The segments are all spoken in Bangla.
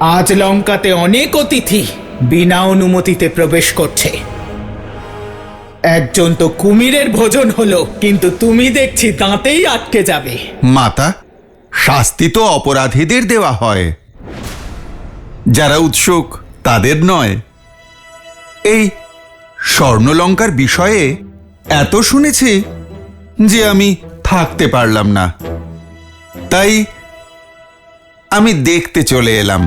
আজ লঙ্কাতে অনেক অতিথি বিনা অনুমতিতে প্রবেশ করছে। একজন তো কুমিরের ভোজন হলো, কিন্তু তুমি দেখছি দাঁতেই আটকে যাবে। মাতা, শাস্তি তো অপরাধীদের দেওয়া হয়, যারা উৎসুক তাদের নয়। এই স্বর্ণলঙ্কার বিষয়ে এত শুনেছি যে আমি থাকতে পারলাম না, তাই আমি দেখতে চলে এলাম।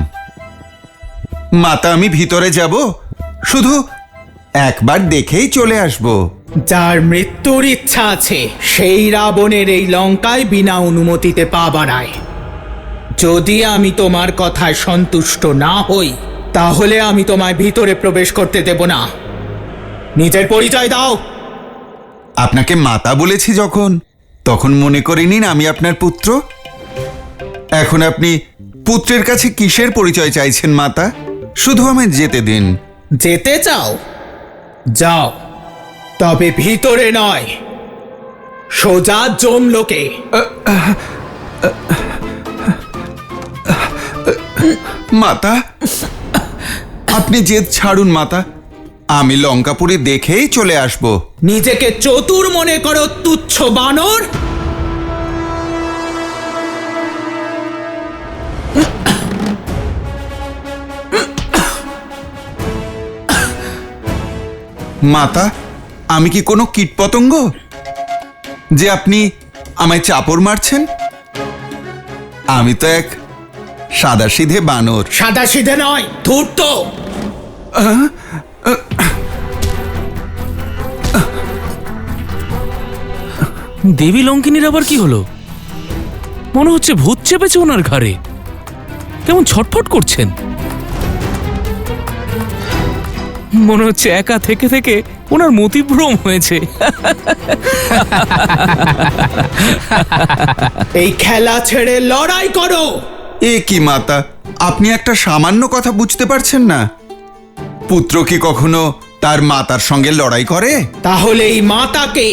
মাতা, আমি ভিতরে যাব, শুধু একবার দেখেই চলে আসব। যার মৃত্যুর ইচ্ছা আছে সেই রাবণের এই লঙ্কায় বিনা অনুমতিতে পা বাড়ায়। যদি আমি তোমার কথায় সন্তুষ্ট না হই, তাহলে আমি তোমায় ভিতরে প্রবেশ করতে দেব না। নিজের পরিচয় দাও। আপনাকে মাতা বলেছি যখন, তখন মনে করে নিন আমি আপনার পুত্র। এখন আপনি পুত্রের কাছে কিসের পরিচয় চাইছেন মাতা? শুধু আমায় যেতে দিন। যেতে চাও? যাও, তবে ভিতরে নয়, সোজা জমলোকে। মাতা, আপনি জেদ ছাড়ুন মাতা, আমি লঙ্কাপুরী দেখেই চলে আসব। নিজেকে চতুর মনে করো তুচ্ছ বানর। মাতা, আমি কি কোনো কীটপতঙ্গ যে আপনি আমায় চাপড় মারছেন? আমি তো এক সাদাসিধে বানর। সাদাসিধে নয়, ধূর্ত। দেবী লঙ্কিনীর আবার কি হলো? মনে হচ্ছে ভূত চেপেছে ওনার ঘাড়ে। কেমন ছটফট করছেন, মনে হচ্ছে একা থেকে থেকে ওনার মতিভ্রম হয়েছে। এই খেলা ছেড়ে লড়াই করো। এ কি মাতা, আপনি একটা সামান্য কথা বুঝতে পারছেন না? পুত্র কি কখনো তার মাতার সঙ্গে লড়াই করে? তাহলে এই মাতাকে,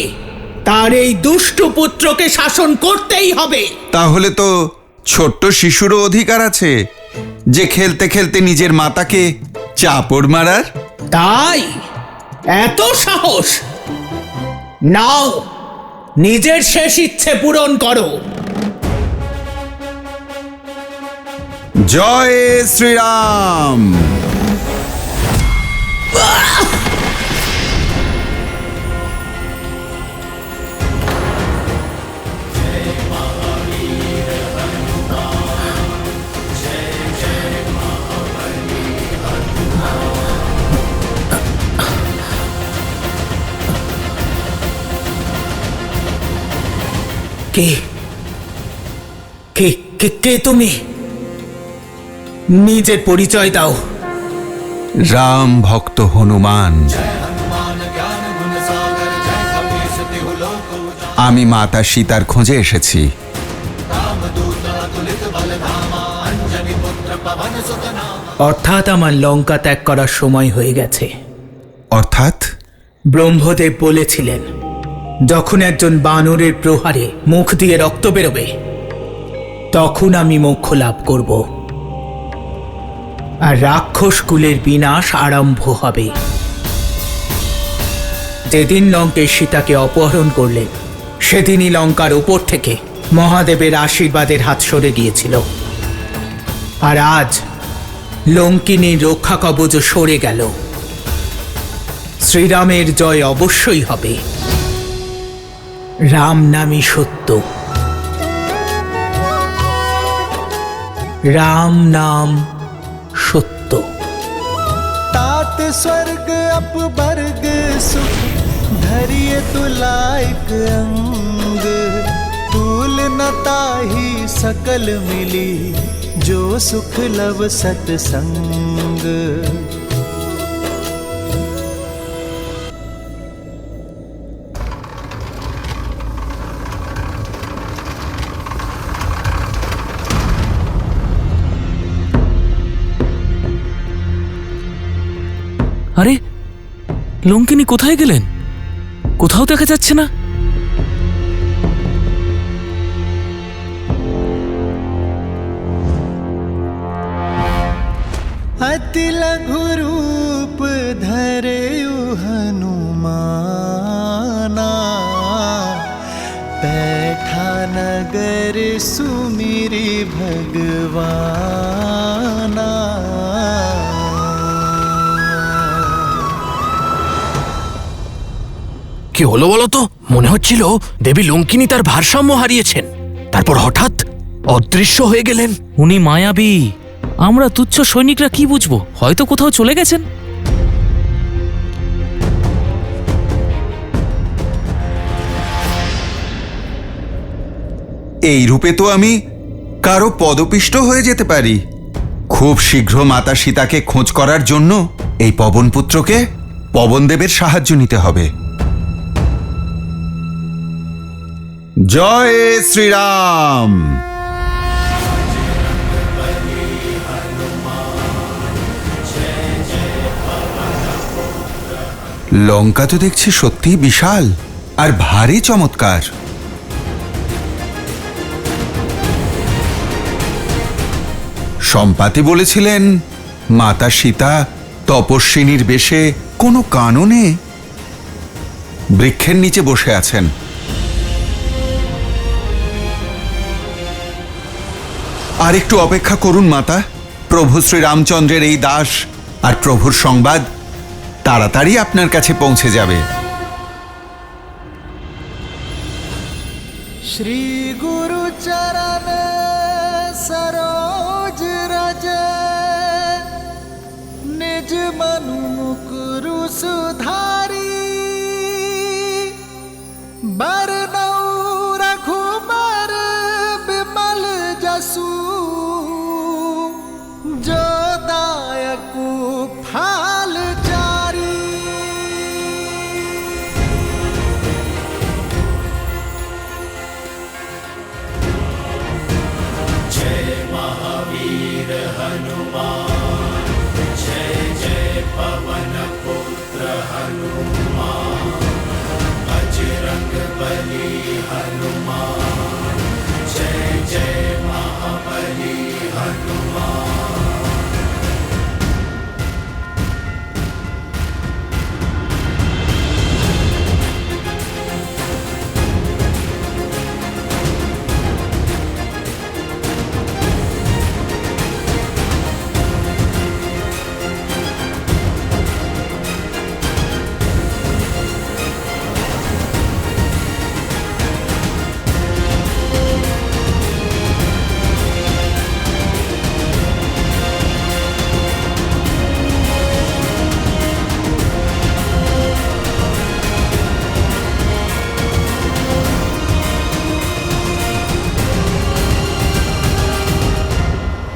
তার এই দুষ্টু পুত্রকে শাসন করতেই হবে। তাহলে তো ছোট্ট শিশুরও অধিকার আছে যে খেলতে খেলতে নিজের মাতাকে চাপড় মারার। তাই এত সাহস? নাও, নিজের শেষ ইচ্ছে পূরণ করো। জয় শ্রীরাম। কে কে কে কে তুমি? নিজের পরিচয় দাও। রাম ভক্ত হনুমান। আমি মাতা সীতার খোঁজে এসেছি। অর্থাৎ আমার লঙ্কা ত্যাগ করার সময় হয়ে গেছে। অর্থাৎ? ব্রহ্মদেব বলেছিলেন, যখন একজন বানরের প্রহারে মুখ দিয়ে রক্ত বেরোবে, তখন আমি মোক্ষ লাভ করব, আর রাক্ষস কুলের বিনাশ আরম্ভ হবে। যেদিন লঙ্কের সীতাকে অপহরণ করলেন, সেদিনই লঙ্কার উপর থেকে মহাদেবের আশীর্বাদের হাত সরে গিয়েছিল। আর আজ লঙ্কিনীর রক্ষা কবচ সরে গেল। শ্রীরামের জয় অবশ্যই হবে। রাম নামই সত্য। রাম নাম সত্য। तात स्वर्ग अपवर्ग सुख धरिए तुलाइक अंग तूल न ताहि सकल मिली जो सुख लव सतसंग। আরে, লঙ্কিনী কোথায় গেলেন? কোথাও দেখা যাচ্ছে না। अति लघु रूप धरे हनुमाना, बैठा नगर सुमिरी भगवाना। কি হলো বলো তো? মনে হচ্ছিল দেবী লঙ্কিনী তার ভারসাম্য হারিয়েছেন, তারপর হঠাৎ অদৃশ্য হয়ে গেলেন। উনি মায়াবী, আমরা তুচ্ছ সৈনিকরা কি বুঝবো? হয়তো কোথাও চলে গেছেন। এই রূপে তো আমি কারো পদপিষ্ট হয়ে যেতে পারি। খুব শীঘ্র মাতা সীতাকে খোঁজ করার জন্য এই পবনপুত্রকে পবনদেবের সাহায্য নিতে হবে। জয় শ্রীরাম। লঙ্কা তো দেখছি সত্যি বিশাল আর ভারী চমৎকার। সম্পাতি বলেছিলেন মাতা সীতা তপস্বিনীর বেশে কোনো কাননে বৃক্ষের নিচে বসে আছেন। আর একটু অপেক্ষা করুন মাতা, প্রভু শ্রীরামচন্দ্রের এই দাস আর প্রভুর সংবাদ তাড়াতাড়ি আপনার কাছে পৌঁছে যাবে। श्री गुरु चरण सरोज रज, निज मनु मुकुरु सुधारी। बरनौ रघुबर बिमल जसु, जो दायकु फाल चारी।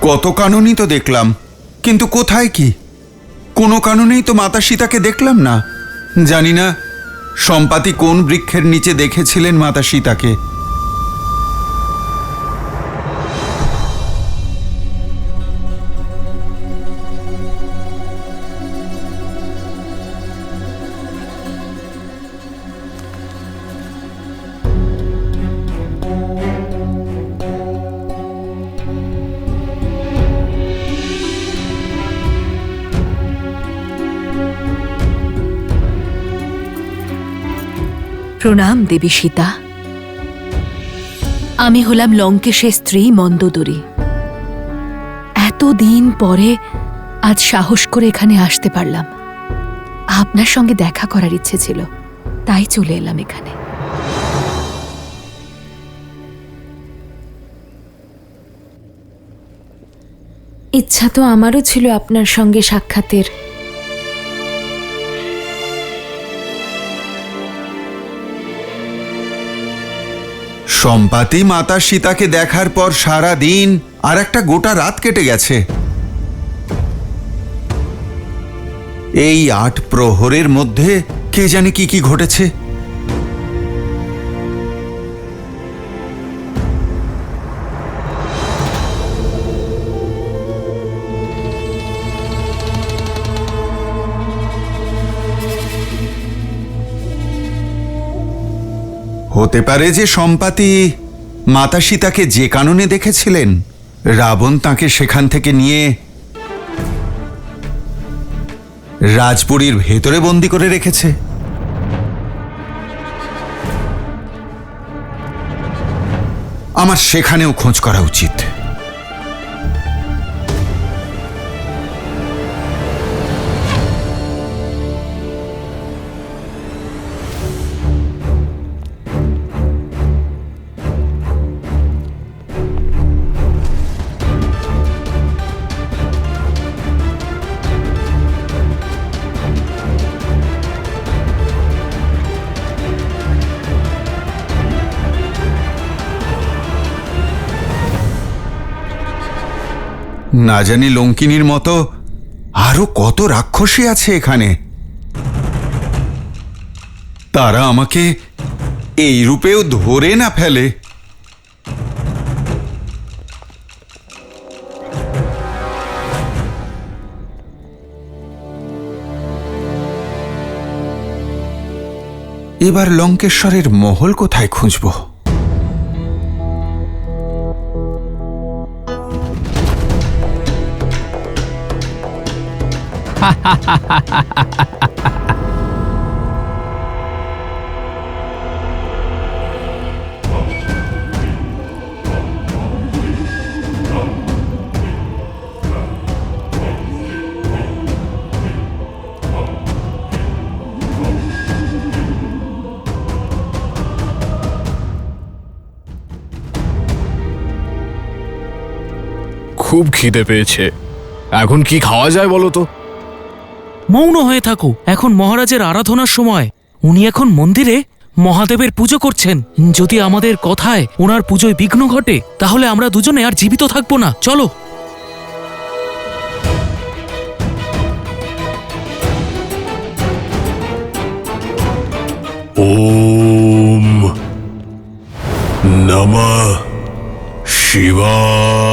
কত কাননই তো দেখলাম, কিন্তু কোথায় কি? কোনো কাননেই তো মাতা সীতাকে দেখলাম না। জানি না সম্পাতি কোন বৃক্ষের নিচে দেখেছিলেন মাতা সীতাকে। প্রণাম দেবী সীতা। আমি হলাম লঙ্কেশের স্ত্রী মন্দোদরী। এতদিন পরে আজ সাহস করে এখানে আসতে পারলাম। আপনার সঙ্গে দেখা করার ইচ্ছে ছিল, তাই চলে এলাম এখানে। ইচ্ছা তো আমারও ছিল আপনার সঙ্গে সাক্ষাতের। সম্পাতি মাতা সীতাকে দেখার পর সারা দিন আর একটা গোটা রাত কেটে গেছে। এই ৮ প্রহরের মধ্যে কে জানে কি কি ঘটেছে। হতে পারে যে সম্পাতি মাতা সীতাকে যে কাননে দেখেছিলেন, রাবণ তাকে সেখান থেকে নিয়ে রাজপুরীর ভেতরে বন্দি করে রেখেছে। আমার সেখানেও খোঁজ করা উচিত। না জানি লঙ্কিনীর মতো আরো কত রাক্ষসী আছে এখানে, তারা আমাকে এই রূপেও ধরে না ফেলে। এবার লঙ্কেশ্বরের মহল কোথায় খুঁজব? খুব খিদে পেয়েছে, এখন কি খাওয়া যায় বলো তো? মৌন হয়ে থাকো, এখন মহারাজের আরাধনার সময়। উনি এখন মন্দিরে মহাদেবের পুজো করছেন। যদি আমাদের কথায় ওনার পুজোয় বিঘ্ন ঘটে তাহলে আমরা দুজনে আর জীবিত থাকবো না। চলো। ওম নমঃ শিবায়।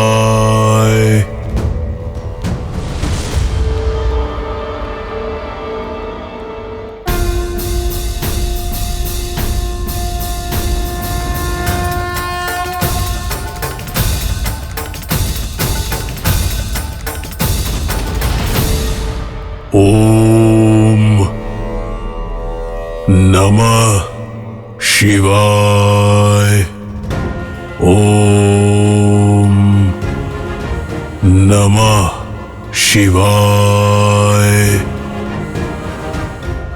ওম নমঃ শিবায়। ওম নমঃ শিবায়।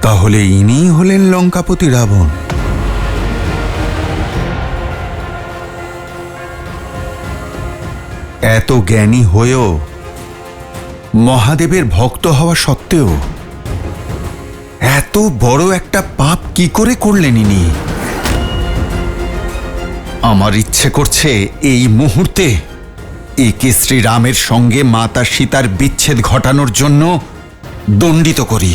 তাহলে ইনি হলেন লঙ্কাপতি রাবণ। এত জ্ঞানী হয়েও, মহাদেবের ভক্ত হওয়া সত্ত্বেও এত বড় একটা পাপ কি করে করলেন ইনি? আমার ইচ্ছে করছে এই মুহূর্তে একে শ্রীরামের সঙ্গে মাতা সীতার বিচ্ছেদ ঘটানোর জন্য দণ্ডিত করি।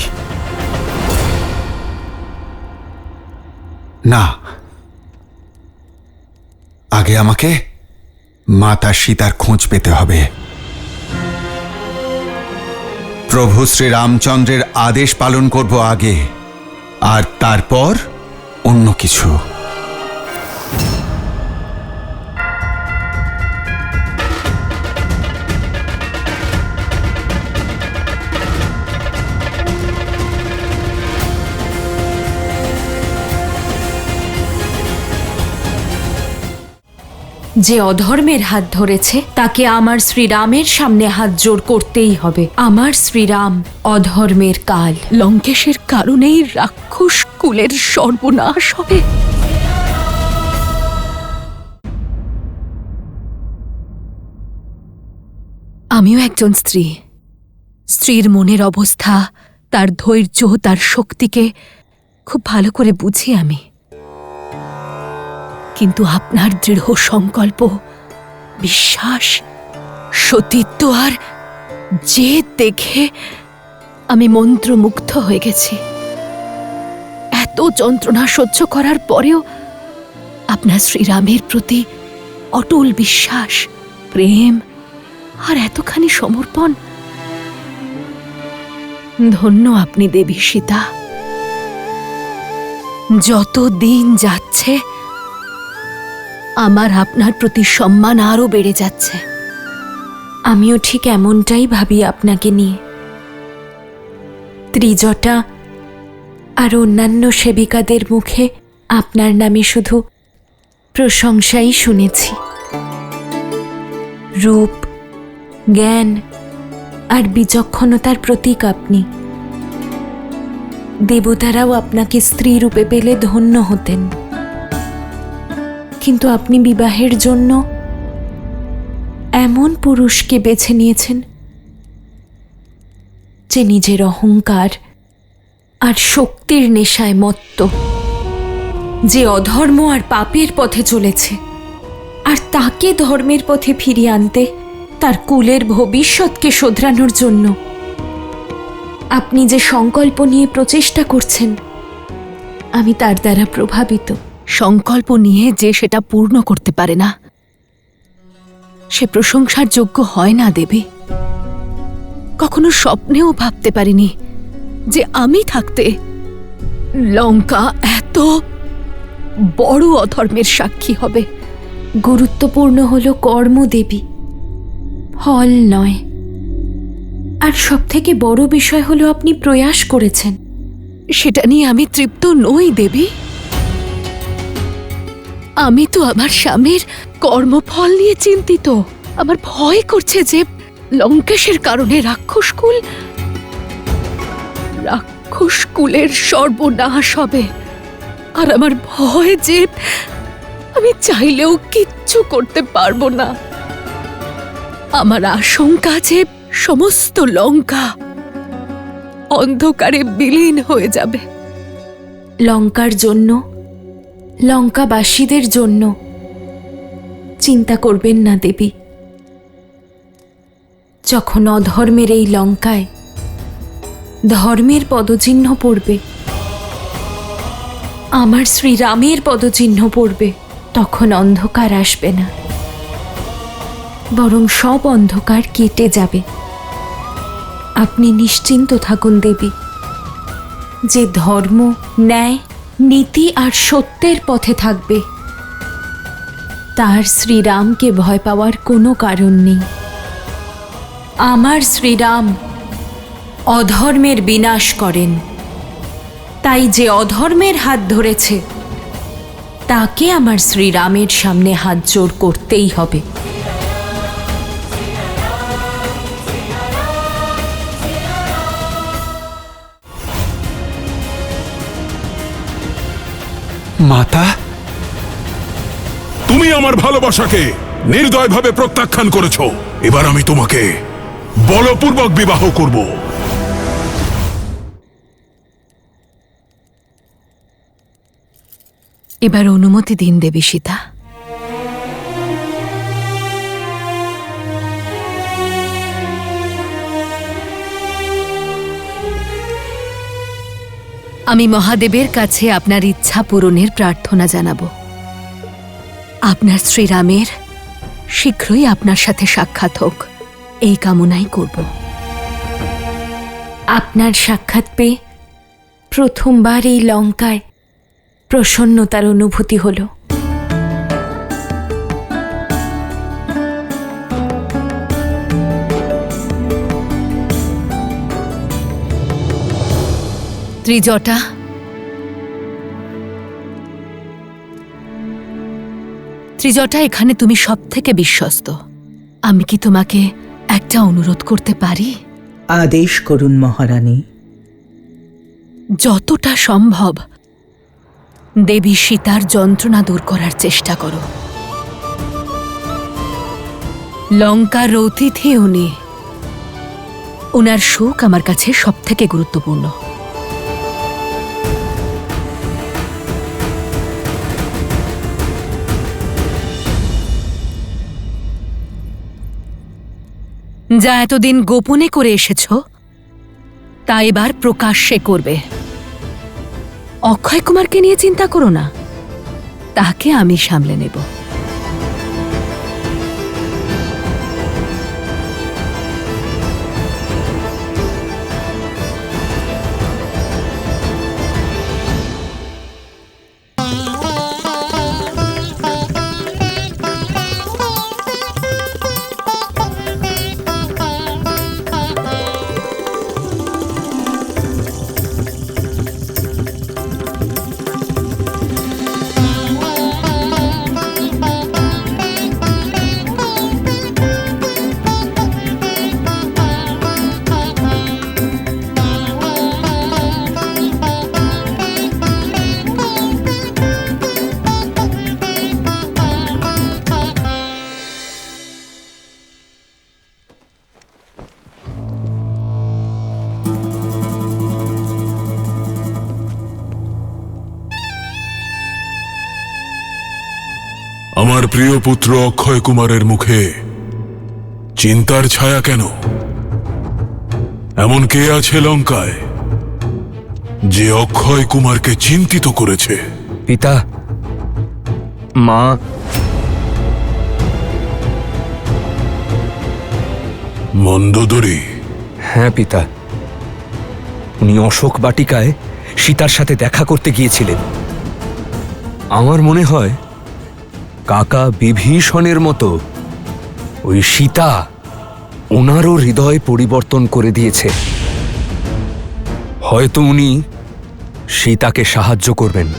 না, আগে আমাকে মাতা সীতার খোঁজ পেতে হবে। প্রভু শ্রীরামচন্দ্রের আদেশ পালন করব আগে, আর তারপর অন্য কিছু। যে অধর্মের হাত ধরেছে তাকে আমার শ্রীরামের সামনে হাত জোড় করতেই হবে। আমার শ্রীরাম অধর্মের কাল। লঙ্কেশের কারণেই রাক্ষস কুলের সর্বনাশ হবে। আমিও একজন স্ত্রী। স্ত্রীর মনের অবস্থা, তার ধৈর্য, তার শক্তিকে খুব ভালো করে বুঝি আমি। কিন্তু আপনার দৃঢ় সংকল্প, বিশ্বাস, সতীত্ব আর জেদ দেখে আমি মন্ত্রমুগ্ধ হয়ে গেছি। এত যন্ত্রণা সহ্য করার পরেও আপনার শ্রীরামের প্রতি অটল বিশ্বাস, প্রেম আর এতখানি সমর্পণ। ধন্য আপনি দেবী সীতা। যত দিন যাচ্ছে আমার আপনার প্রতি সম্মান আরো বেড়ে যাচ্ছে। আমিও ঠিক এমনটাই ভাবি আপনাকে নিয়ে। ত্রিজটা আর অন্যান্য সেবিকাদের মুখে আপনার নামে শুধু প্রশংসাই শুনেছি। রূপ, জ্ঞান আর বিচক্ষণতার প্রতীক আপনি। দেবতারাও আপনাকে স্ত্রী রূপে পেলে ধন্য হতেন, কিন্তু আপনি বিবাহের জন্য এমন পুরুষকে বেছে নিয়েছেন যে নিজের অহংকার আর শক্তির নেশায় মত্ত, যে অধর্ম আর পাপের পথে চলেছে, আর তাকে ধর্মের পথে ফিরিয়ে আনতে, তার কুলের ভবিষ্যৎকে শোধরানোর জন্য আপনি যে সংকল্প নিয়ে প্রচেষ্টা করছেন, আমি তার দ্বারা প্রভাবিত। সংকল্প নিয়ে যে সেটা পূর্ণ করতে পারে না, সে প্রশংসার যোগ্য হয় না দেবী। কখনো স্বপ্নেও ভাবতে পারিনি যে আমি থাকতে লঙ্কা এত বড় অধর্মের সাক্ষী হবে। গুরুত্বপূর্ণ হল কর্ম দেবী, ফল নয়। আর সবথেকে বড় বিষয় হলো আপনি প্রয়াস করেছেন। সেটা নিয়ে আমি তৃপ্ত নই দেবী। আমি তো আমার স্বামীর কর্মফল নিয়ে চিন্তিত। আমার ভয় করছে যে লঙ্কেশের কারণে রাক্ষসকুলের সর্বনাশ হবে। আর আমার ভয় যে আমি চাইলেও কিচ্ছু করতে পারবো না। আমার আশঙ্কা যে সমস্ত লঙ্কা অন্ধকারে বিলীন হয়ে যাবে। লঙ্কার জন্য, লঙ্কাবাসীদের জন্য চিন্তা করবেন না দেবী। যখন অধর্মের এই লঙ্কায় ধর্মের পদচিহ্ন পড়বে, আমার শ্রীরামের পদচিহ্ন পড়বে, তখন অন্ধকার আসবে না, বরং সব অন্ধকার কেটে যাবে। আপনি নিশ্চিন্ত থাকুন দেবী, যে ধর্ম, ন্যায়, নীতি আর সত্যের পথে থাকবে, তার শ্রীরামকে ভয় পাওয়ার কোনো কারণ নেই। আমার শ্রীরাম অধর্মের বিনাশ করেন, তাই যে অধর্মের হাত ধরেছে তাকে আমার শ্রীরামের সামনে হাত জোড় করতেই হবে। মাতা, তুমি আমার ভালোবাসাকে নির্দয়ভাবে প্রত্যাখ্যান করেছো। এবার আমি তোমাকে বলপূর্বক বিবাহ করব। এবার অনুমতি দিন দেবী সীতা। আমি মহাদেবের কাছে আপনার ইচ্ছা পূরণের প্রার্থনা জানাব। আপনার শ্রীরামের শীঘ্রই আপনার সাথে সাক্ষাৎ হোক, এই কামনাই করব। আপনার সাক্ষাৎ পেয়ে প্রথমবার এই লঙ্কায় প্রসন্নতার অনুভূতি হলো। ত্রিজটা, এখানে তুমি সবথেকে বিশ্বস্ত। আমি কি তোমাকে একটা অনুরোধ করতে পারি? আদেশ করুন মহারানী। যতটা সম্ভব দেবী সীতার যন্ত্রণা দূর করার চেষ্টা করো। লঙ্কার অতিথি উনি, ওনার সুখ আমার কাছে সবথেকে গুরুত্বপূর্ণ। যা এতদিন গোপনে করে এসেছ তা এবার প্রকাশ্যে করবে। অক্ষয় কুমারকে নিয়ে চিন্তা করো না, তাকে আমি সামলে নেব। আমার প্রিয় পুত্র অক্ষয় কুমারের মুখে চিন্তার ছায়া কেন? এমন কে আছে লঙ্কায় যে অক্ষয় কুমারকে চিন্তিত করেছে? পিতা, মা, মন্দোদরী। হ্যাঁ পিতা, উনি অশোক বাটিকায় সীতার সাথে দেখা করতে গিয়েছিলেন। আমার মনে হয় কাকা বিভীষণের মতো ওই সীতা ওনারও হৃদয় পরিবর্তন করে দিয়েছে। হয়তো উনি সীতাকে সাহায্য করবেন।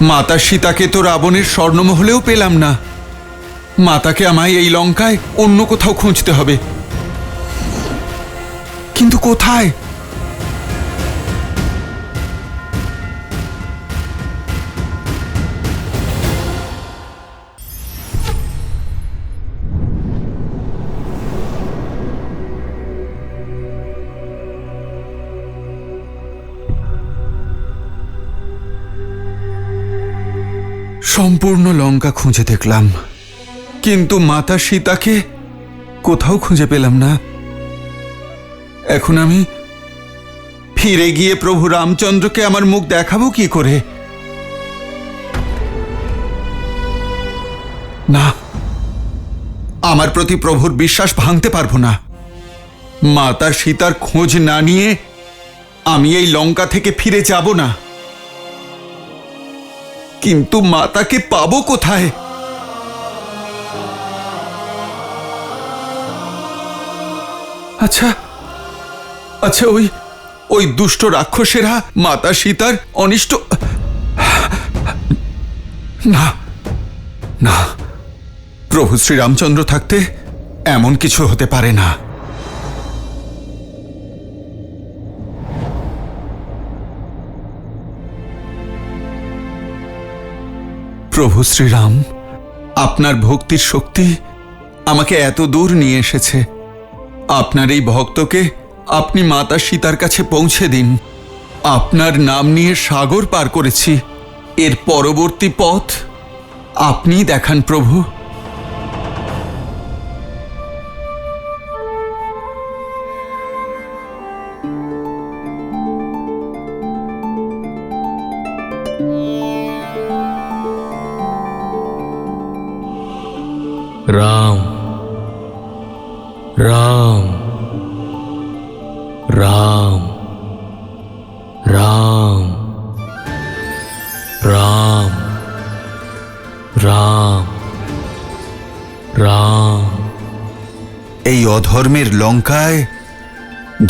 মাতা সীতাকে তো রাবণের স্বর্ণমহলেও পেলাম না। মাতাকে আমায় এই লঙ্কায় অন্য কোথাও খুঁজতে হবে, কিন্তু কোথায়? সম্পূর্ণ লঙ্কা খুঁজে দেখলাম, কিন্তু মাতা সীতাকে কোথাও খুঁজে পেলাম না। এখন আমি ফিরে গিয়ে প্রভু রামচন্দ্রকে আমার মুখ দেখাবো কি করে? না, আমার প্রতি প্রভুর বিশ্বাস ভাঙতে পারবো না। মাতা সীতার খোঁজ না নিয়ে আমি এই লঙ্কা থেকে ফিরে যাব না। কিন্তু মাতাকে পাবো কোথায়? আচ্ছা আচ্ছা, ওই দুষ্ট রাক্ষসেরা মাতা সীতার অনিষ্ট। না না, প্রভু শ্রীরামচন্দ্র থাকতে এমন কিছু হতে পারে না। প্রভু শ্রীরাম, আপনার ভক্তির শক্তি আমাকে এত দূর নিয়ে এসেছে। আপনার এই ভক্তকে আপনি মাতা সীতার কাছে পৌঁছে দিন। আপনার নাম নিয়ে সাগর পার করেছি, এর পরবর্তী পথ আপনিই দেখান প্রভু। রাম রাম রাম রাম রাম রাম রাম। এই অধর্মের লঙ্কায়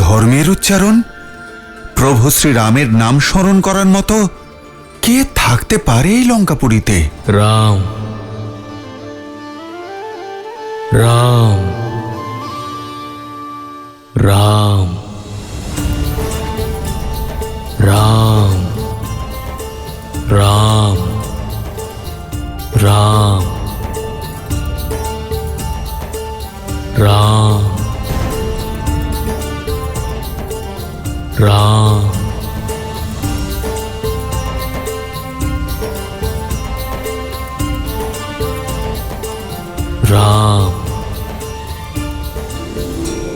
ধর্মের উচ্চারণ, প্রভু শ্রীরামের নাম স্মরণ করার মতো কে থাকতে পারে এই লঙ্কাপুরীতে? রাম রাম রাম রাম রাম রাম রাম রাম রাম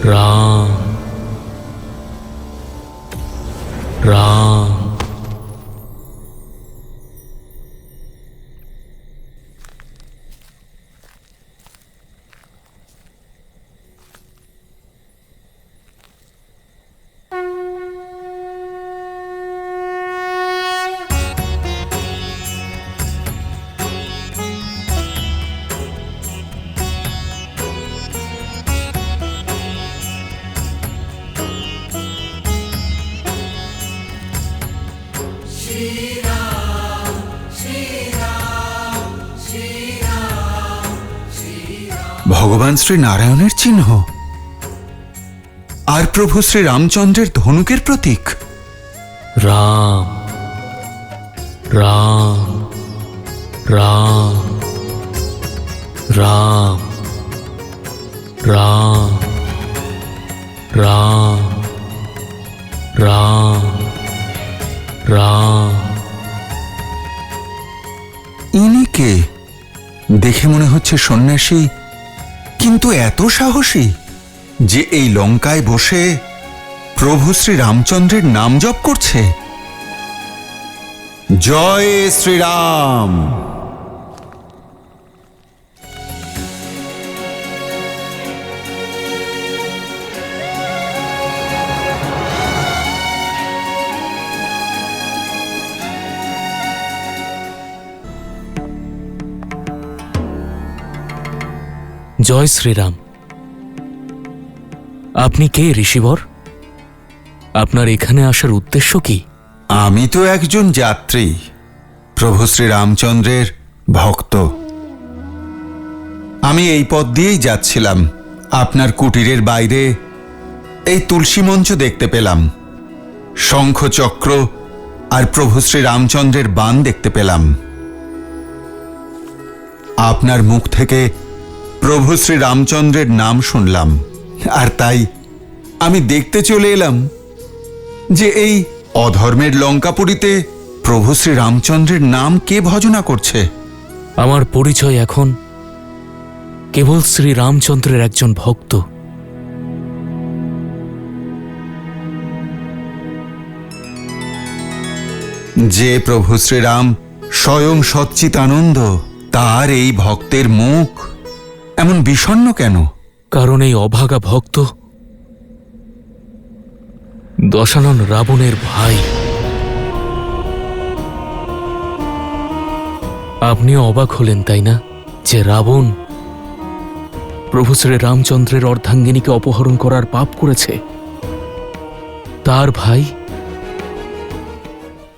রাম রাম। ভগবান শ্রী নারায়ণের চিহ্ন। আর প্রভু শ্রী রামচন্দ্রের ধনুকের প্রতীক? রাম রাম রাম রাম রাম রাম রাম রাম। ইনি কে? দেখে মনে হচ্ছে সন্ন্যাসী, কিন্তু এত সাহসী যে এই লঙ্কায় বসে প্রভু শ্রী রামচন্দ্রের নাম জপ করছে। জয় শ্রীরাম। জয় শ্রীরাম। আপনি কে ঋষিবর? আপনার এখানে আসার উদ্দেশ্য কি? আমি তো একজন যাত্রী, প্রভু শ্রী রামচন্দ্রের ভক্ত। আমি এই পথ দিয়েই যাচ্ছিলাম। আপনার কুটিরের বাইরে এই তুলসী মঞ্চ দেখতে পেলাম, শঙ্খ চক্র আর প্রভু শ্রী রামচন্দ্রের বাণ দেখতে পেলাম। আপনার মুখ থেকে প্রভু শ্রী রামচন্দ্রের নাম শুনলাম, আর তাই আমি দেখতে চলে এলাম যে এই অধর্মের লঙ্কাপুরীতে প্রভু শ্রী রামচন্দ্রের নাম কে ভজনা করছে। আমার পরিচয় এখন কেবল শ্রী রামচন্দ্রের একজন ভক্ত। যে প্রভু শ্রীরাম স্বয়ং সচ্চিদানন্দ, তার এই ভক্তের মুখ এমন বিষণ্ণ কেন? কারণ এই অভাগা ভক্ত দশানন রাবণের ভাই। আপনিও অবাক হলেন তাই না, যে রাবণ প্রভু শ্রী রামচন্দ্রের অর্ধাঙ্গিনীকে অপহরণ করার পাপ করেছে? তার ভাই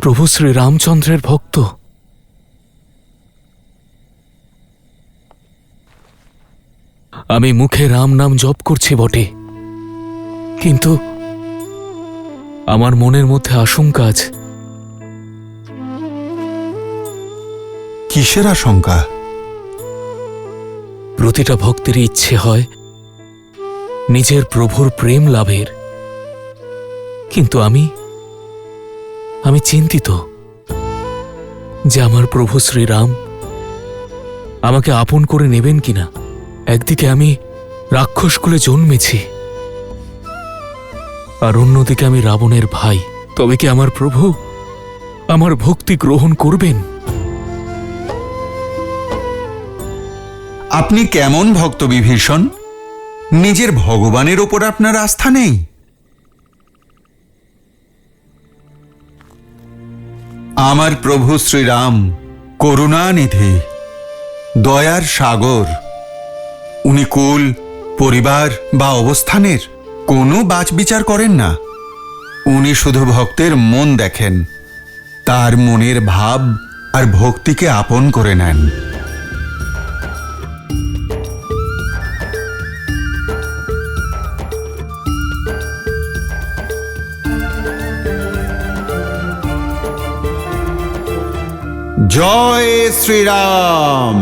প্রভু শ্রী রামচন্দ্রের ভক্ত। আমি মুখে রাম নাম জপ করছি বটে, কিন্তু আমার মনের মধ্যে আশঙ্কা আছে। কিসের আশঙ্কা? প্রতিটা ভক্তেরই ইচ্ছে হয় নিজের প্রভুর প্রেম লাভের, কিন্তু আমি চিন্তিত যে আমার প্রভু শ্রীরাম আমাকে আপন করে নেবেন কিনা। একদিকে আমি রাক্ষস কুলে জন্মেছি, আর অন্যদিকে আমি রাবণের ভাই। তবে কি আমার প্রভু আমার ভক্তি গ্রহণ করবেন? আপনি কেমন ভক্ত বিভীষণ? নিজের ভগবানের ওপর আপনার আস্থা নেই? আমার প্রভু শ্রীরাম করুণানিধি, দয়ার সাগর। উনি কুল, পরিবার বা অবস্থানের কোনো বাছবিচার করেন না। উনি শুধু ভক্তের মন দেখেন, তার মনের ভাব আর ভক্তিকে আপন করে নেন। জয় শ্রীরাম।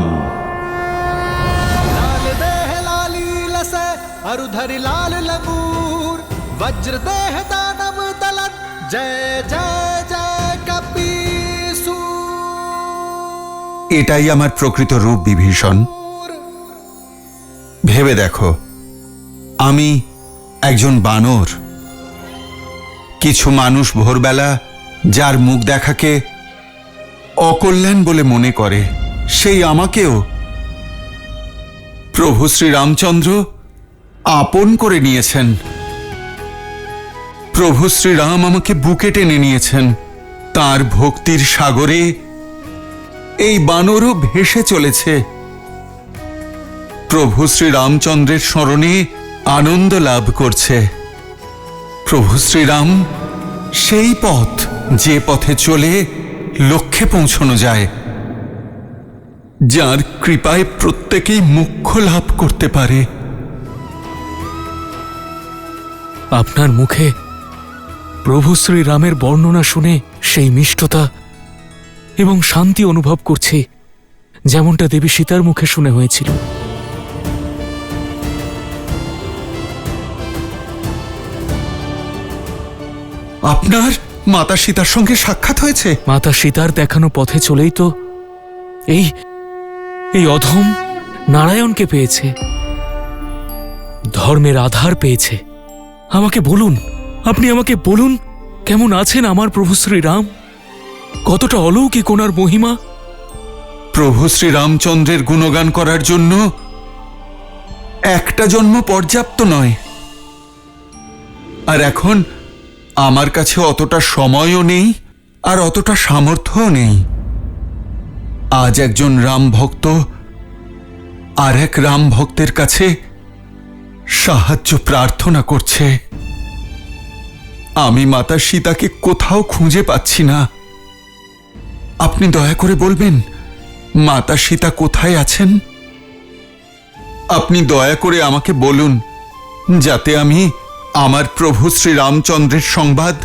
लाल देह लाली लसे अरुधरि लाल लंगूर वज्र देह दानव दलन जय जय जय कपीसू। এটাই আমার প্রকৃত রূপ বিভীষণ। ভেবে দেখো, আমি একজন বানর। কিছু মানুষ ভোরবেলা যার মুখ দেখাকে অকল্যাণ বলে মনে করে, সেই আমাকেও প্রভু শ্রী রামচন্দ্র আপন করে নিয়েছেন। প্রভু শ্রীরাম আমাকে বুকে টেনে নিয়েছেন। তার ভক্তির সাগরে এই বানরও ভেসে চলেছে। প্রভু শ্রী রামচন্দ্রের স্মরণে আনন্দ লাভ করছে। প্রভু শ্রীরাম সেই পথ, যে পথে চলে লক্ষ্যে পৌঁছানো যায়, যার কৃপায় প্রত্যেকেই মোক্ষ লাভ করতে পারে। আপনার মুখে প্রভু শ্রীরামের বর্ণনা শুনে সেই মিষ্টতা এবং শান্তি অনুভব করছি, যেমনটা দেবী সীতার মুখে শুনে হয়েছিল। আপনার মাতা সীতার সঙ্গে সাক্ষাৎ হয়েছে? মাতা সীতার দেখানো পথে চলেই তো এই এই অধম নারায়ণকে পেয়েছে, ধর্মের আধার পেয়েছে। আমাকে বলুন, আপনি আমাকে বলুন, কেমন আছেন আমার প্রভু শ্রীরাম? কতটা অলৌকিক ওনার মহিমা! প্রভু শ্রীরামচন্দ্রের গুণগান করার জন্য একটা জন্ম পর্যাপ্ত নয়, আর এখন আমার কাছে অতটা সময়ও নেই আর অতটা সামর্থ্যও নেই। আজ একজন রাম ভক্ত আর এক রাম ভক্তের কাছে সাহায্য প্রার্থনা করছে। আমি মাতা সীতাকে কোথাও খুঁজে পাচ্ছি না। আপনি দয়া করে বলবেন মাতা সীতা কোথায় আছেন? আপনি দয়া করে আমাকে বলুন, যাতে আমি আমার প্রভু শ্রীরামচন্দ্রের সংবাদ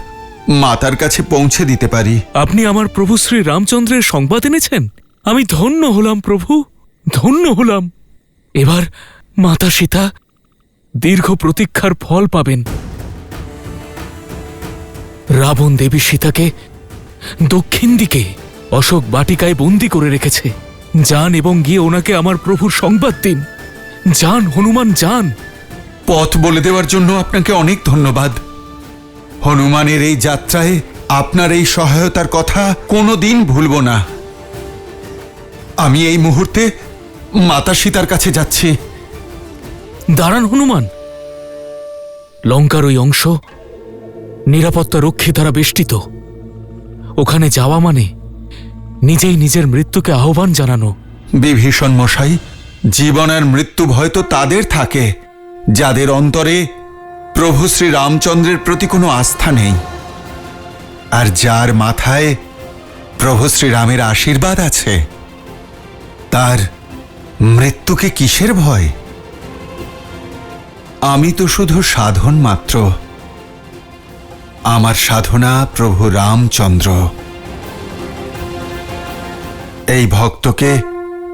মাতার কাছে পৌঁছে দিতে পারি। আপনি আমার প্রভু শ্রী রামচন্দ্রের সংবাদ এনেছেন? আমি ধন্য হলাম প্রভু, ধন্য হলাম। এবার মাতা সীতা দীর্ঘ প্রতীক্ষার ফল পাবেন। রাবণ দেবী সীতাকে দক্ষিণ দিকে অশোক বাটিকায় বন্দি করে রেখেছে। যান এবং গিয়ে ওনাকে আমার প্রভুর সংবাদ দিন। যান হনুমান, যান। পথ বলে দেওয়ার জন্য আপনাকে অনেক ধন্যবাদ। হনুমানের এই যাত্রায় আপনার এই সহায়তার কথা কোনোদিন ভুলব না। আমি এই মুহূর্তে মাতা সীতার কাছে যাচ্ছি। দাঁড়ান হনুমান, লঙ্কার ওই অংশ নিরাপত্তা রক্ষী দ্বারা বেষ্টিত। ওখানে যাওয়া মানে নিজেই নিজের মৃত্যুকে আহ্বান জানানো। বিভীষণ মশাই, জীবন আর মৃত্যু ভয় তো তাদের থাকে যাদের অন্তরে প্রভু শ্রী রামচন্দ্রের প্রতি কোনো আস্থা নেই, আর যার মাথায় প্রভু শ্রীরামের আশীর্বাদ আছে, তার মৃত্যুকে কিসের ভয়? আমি তো শুধু সাধন মাত্র। আমার সাধনা প্রভু রামচন্দ্র। এই ভক্তকে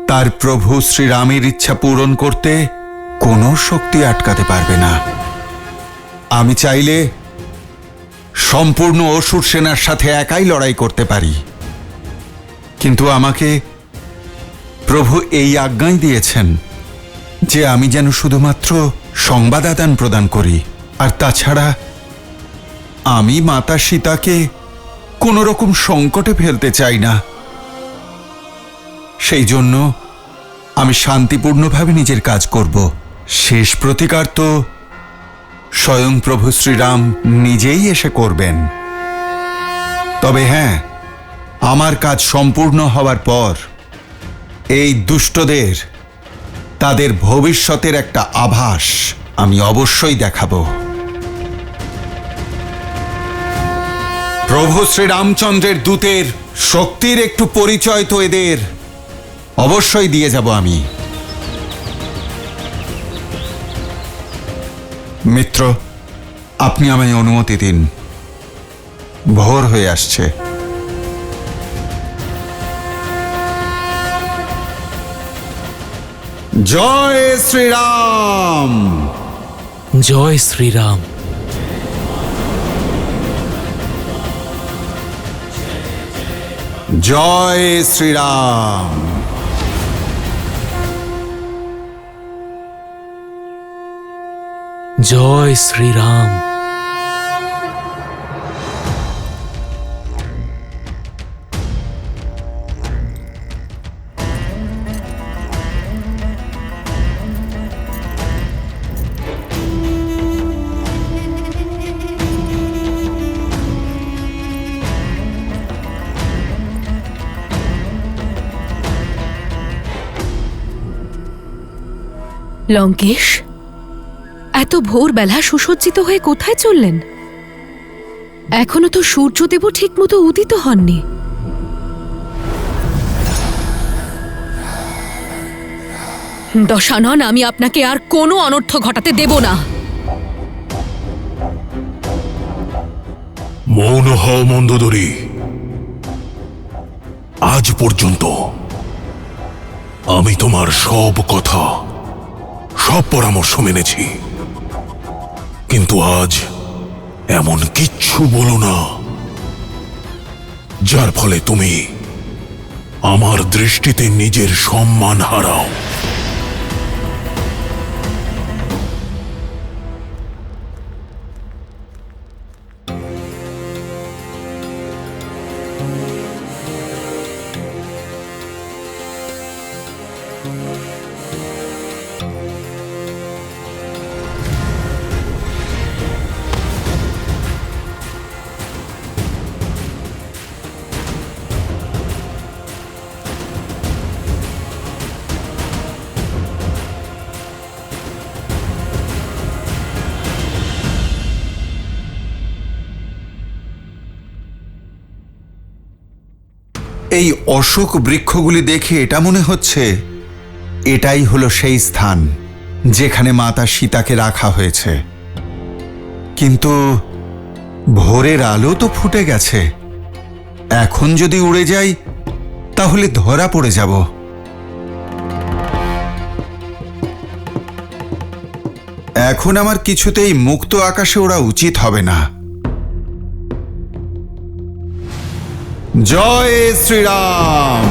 তার প্রভু শ্রীরামের ইচ্ছা পূরণ করতে কোনো শক্তি আটকাতে পারবে না। আমি চাইলে সম্পূর্ণ অসুর সেনার সাথে একাই লড়াই করতে পারি, কিন্তু আমাকে প্রভু এই আজ্ঞাই দিয়েছেন যে আমি যেন শুধুমাত্র সংবাদ আদান প্রদান করি। আর তাছাড়া আমি মাতা সীতাকে কোনো রকম সংকটে ফেলতে চাই না। সেই জন্য আমি শান্তিপূর্ণভাবে নিজের কাজ করব। শেষ প্রতিকার তো স্বয়ং প্রভু শ্রীরাম নিজেই এসে করবেন। তবে হ্যাঁ, আমার কাজ সম্পূর্ণ হওয়ার পর এই দুষ্টদের তাদের ভবিষ্যতের একটা আভাস আমি অবশ্যই দেখাবো। প্রভু শ্রীরামচন্দ্রের দূতের শক্তির একটু পরিচয় তো এদের অবশ্যই দিয়ে যাব আমি। মিত্র, আপনি আমায় অনুমতি দিন। ভোর হয়ে আসছে। জয় শ্রীরাম। জয় শ্রীরাম। জয় শ্রীরাম। জয় শ্রীরাম। লঙ্কেশ, এত ভোরবেলা সুসজ্জিত হয়ে কোথায় চললেন? এখনো তো সূর্যদেবও ঠিক মতো উদিত হননি। দশানন, আমি আপনাকে আর কোনো অনর্থ ঘটাতে দেব না। মৌন হও মন্দোদরী। আজ পর্যন্ত আমি তোমার সব কথা, সব পরামর্শ মেনেছি, কিন্তু আজ এমন কিচ্ছু বলো না যার ফলে তুমি আমার দৃষ্টিতে নিজের সম্মান হারাও। এই অশোক বৃক্ষগুলি দেখে এটা মনে হচ্ছে এটাই হলো সেই স্থান যেখানে মাতা সীতাকে রাখা হয়েছে। কিন্তু ভোরের আলো তো ফুটে গেছে, এখন যদি উড়ে যাই তাহলে ধরা পড়ে যাব। এখন আমার কিছুতেই মুক্ত আকাশে ওড়া উচিত হবে না। জয় শ্রীরাম।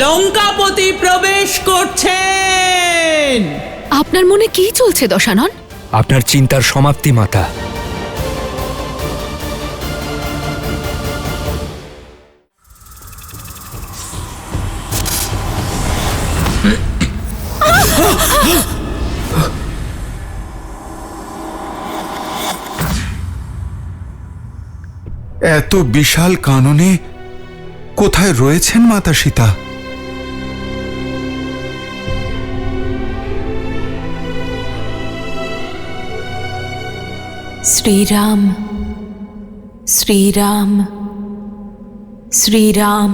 লঙ্কাপতি প্রবেশ করছেন। আপনার মনে কি চলছে দশানন? আপনার চিন্তার সমাপ্তি মাতা। এত বিশাল কাননে কোথায় রয়েছেন মাতা সীতা? শ্রীরাম, শ্রীরাম, শ্রীরাম।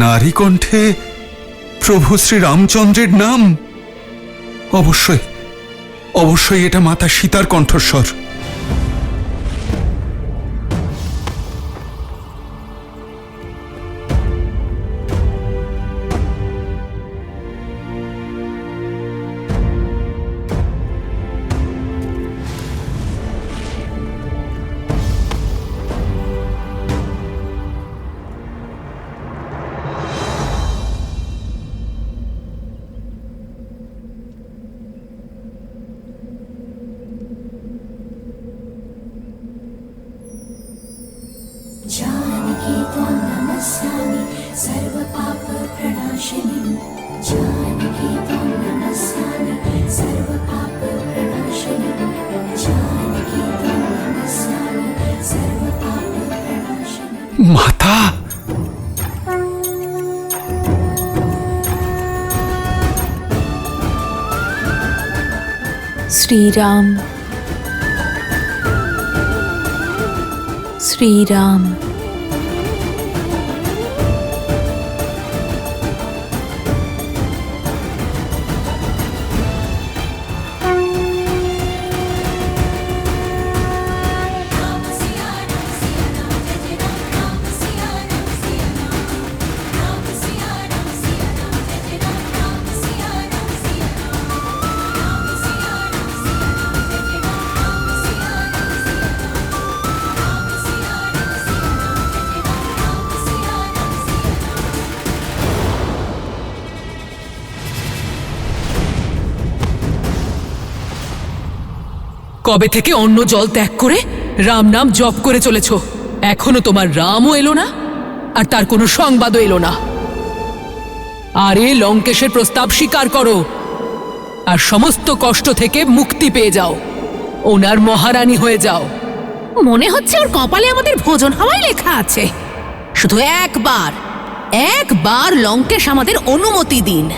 নারী কণ্ঠে প্রভু শ্রী রামচন্দ্রের নাম। অবশ্যই অবশ্যই এটা মাতা সীতার কণ্ঠস্বর। जानकी त्वां नमस्यामि सर्वपापप्रणाशिनीं। जानकी त्वां नमस्यामि सर्वपापप्रणाशिनीं। जानकी त्वां नमस्यामि सर्वपापप्रणाशिनीं। माता শ্রীরাম, শ্রীরাম। কবে থেকে অন্য জল ত্যাগ করে রাম নাম জপ করে চলেছ? এখনো তোমার রামও এলো না, আর তার কোনো সংবাদও এলো না। আরে লঙ্কেশের প্রস্তাব স্বীকার করো। আর সমস্ত কষ্ট থেকে মুক্তি পেয়ে যাও, ওনার মহারানী হয়ে যাও। মনে হচ্ছে ওর কপালে আমাদের ভোজন হওয়াই লেখা আছে। শুধু একবার লঙ্কেশ আমাদের অনুমতি দিন।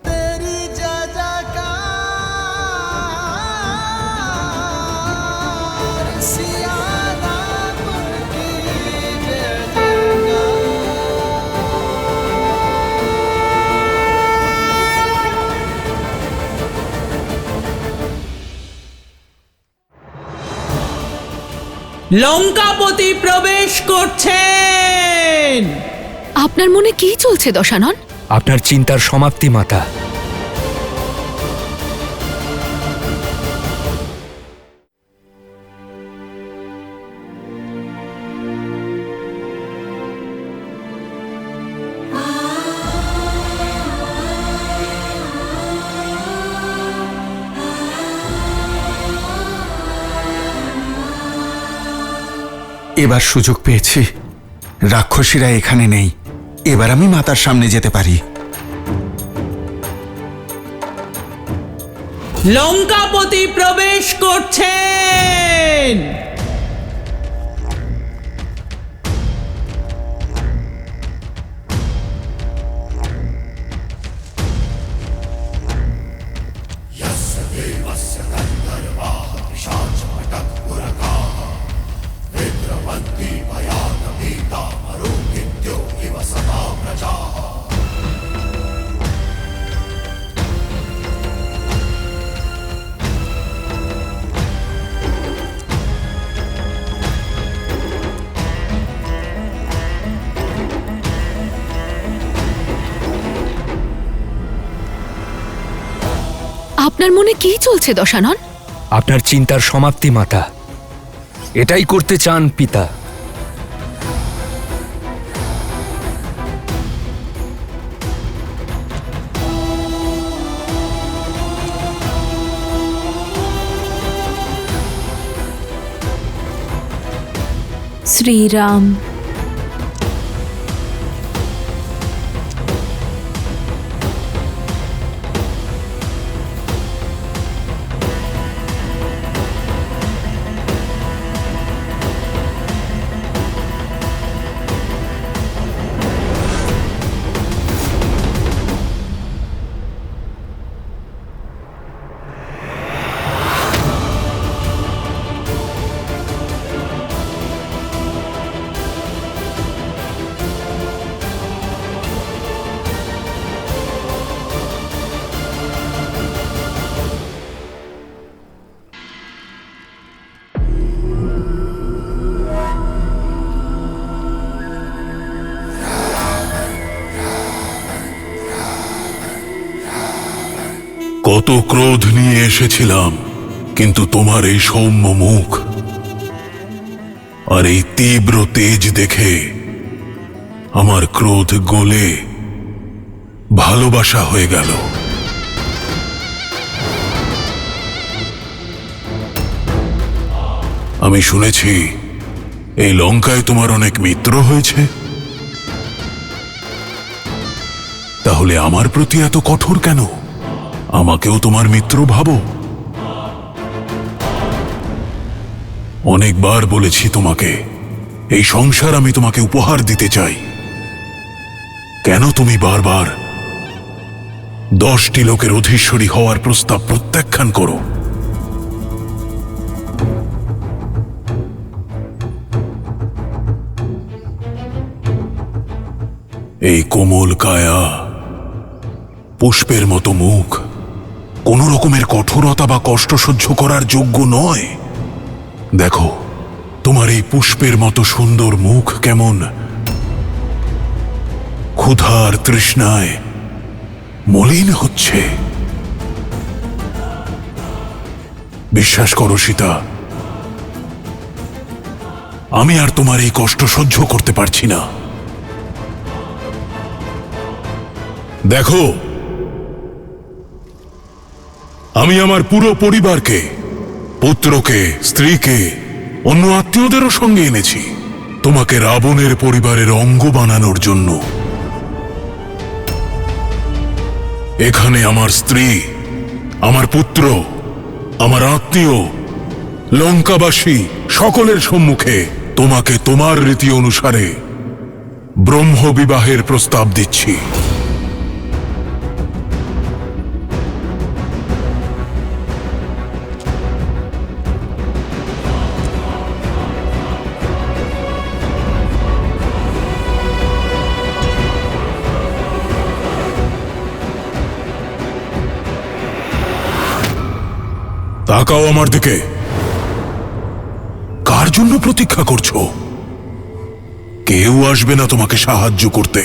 तेरी जय जयकार सिया राम की जय লঙ্কাপতি প্রবেশ করছেন। আপনার মনে কি চলছে দশানন? আপনার চিন্তার সমাপ্তি মাতা। এবার সুযোগ পেয়েছি, রাক্ষসীরা এখানে নেই, এবার আমি মাতার সামনে যেতে পারি। লঙ্কাপতি প্রবেশ করছেন। আপনার মনে কি চলছে দশানন? আপনার চিন্তার সমাপ্তি মাতা। এটাই করতে চান পিতা। শ্রীরাম। কত ক্রোধ নিয়ে এসেছিলাম, কিন্তু তোমার এই সৌম্য মুখ আর এই তীব্র তেজ দেখে আমার ক্রোধ গলে ভালোবাসা হয়ে গেল। আমি শুনেছি এই লঙ্কায় তোমার অনেক মিত্র হয়েছে, তাহলে আমার প্রতি এত কঠোর কেন? আমাকেও তোমার মিত্র ভাবো। অনেকবার বলেছি তোমাকে, এই সংসার আমি তোমাকে উপহার দিতে চাই। কেন তুমি বারবার 10টি লোকের অধীশ্বরী হওয়ার প্রস্তাব প্রত্যাখ্যান করো? এই কোমল কায়া, পুষ্পের মতো মুখ কোন রকমের কঠোরতা বা কষ্ট সহ্য করার যোগ্য নয়। দেখো, তোমার এই পুষ্পের মতো সুন্দর মুখ কেমন ক্ষুধার তৃষ্ণায় মলিন হচ্ছে। বিশ্বাস করো সীতা, আমি আর তোমার এই কষ্ট সহ্য করতে পারছি না। দেখো, আমি আমার পুরো পরিবারকে, পুত্রকে, স্ত্রীকে, অন্য আত্মীয়দেরও সঙ্গে এনেছি তোমাকে রাবণের পরিবারের অঙ্গ বানানোর জন্য। এখানে আমার স্ত্রী, আমার পুত্র, আমার আত্মীয়, লঙ্কাবাসী সকলের সম্মুখে তোমাকে তোমার রীতি অনুসারে ব্রহ্ম বিবাহের প্রস্তাব দিচ্ছি। তাকাও আমার দিকে। কার জন্য প্রতীক্ষা করছো? কেউ আসবে না তোমাকে সাহায্য করতে।